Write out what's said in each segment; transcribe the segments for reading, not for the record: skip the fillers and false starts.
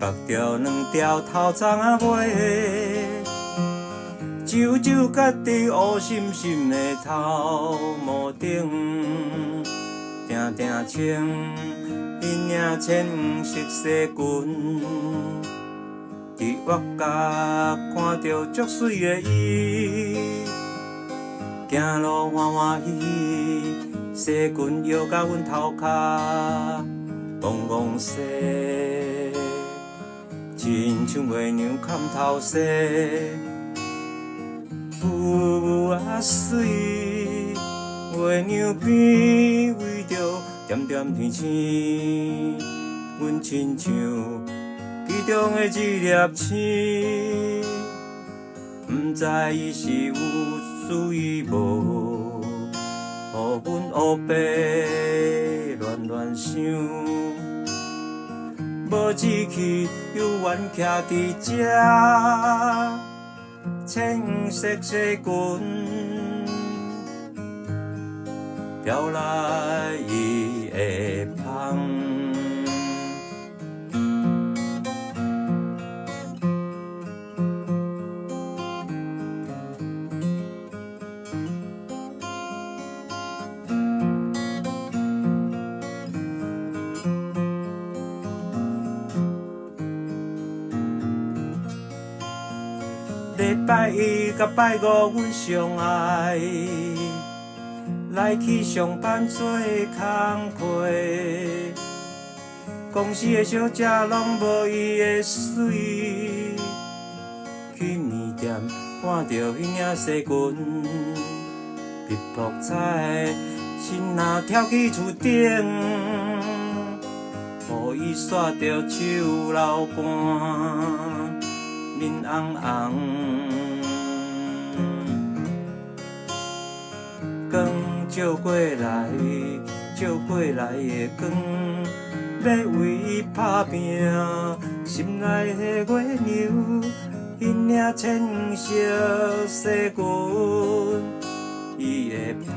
角条两条头鬃仔尾，皱皱甲伫乌深深的头毛顶，定定穿迄领浅黄色西裙，伫我家看着足水的伊，行路欢欢喜喜，西裙摇甲阮头壳戆戆洗，亲像月娘砍头洗。舞啊水，月娘边为着点点天星，阮亲像其中的一粒星，不知伊是有水伊无，予阮黑白乱乱想，无志气又愿徛伫遮。浅黄色西裙飘来伊的香，礼拜一甲拜五，阮上爱来去上班做工课。公司的小姐拢无伊的水，去面店看着迄领西裙，碧薄彩的心若跳去厝顶，予伊刷着手流汗。面红红，光照过来，照过来的光，要为伊打拼。心内的月娘，迄领浅黄色西裙，伊会香，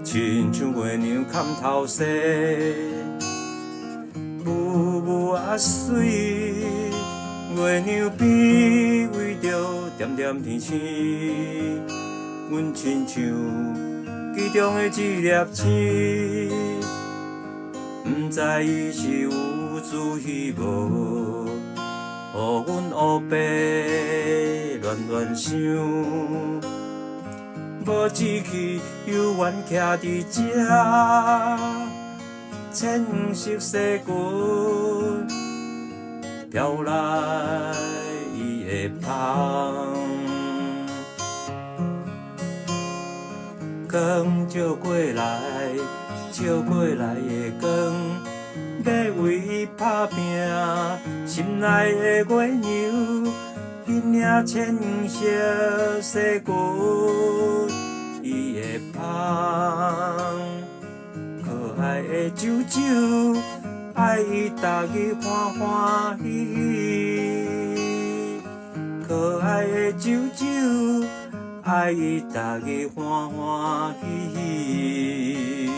亲像月娘砍头洗。舞啊水，月娘边为着点点天星，阮亲像其中的一粒星，不知伊是有主意无，予阮黑白乱乱想，无志气又愿徛伫遮。浅黄色西裙飘来伊的香，光照过来，照过来的光，要为伊打拼。心内的月娘，迄领浅黄色西裙，伊会香。爱的啾啾，爱伊逐日欢欢喜喜，可爱的啾啾，爱伊逐日欢欢喜喜。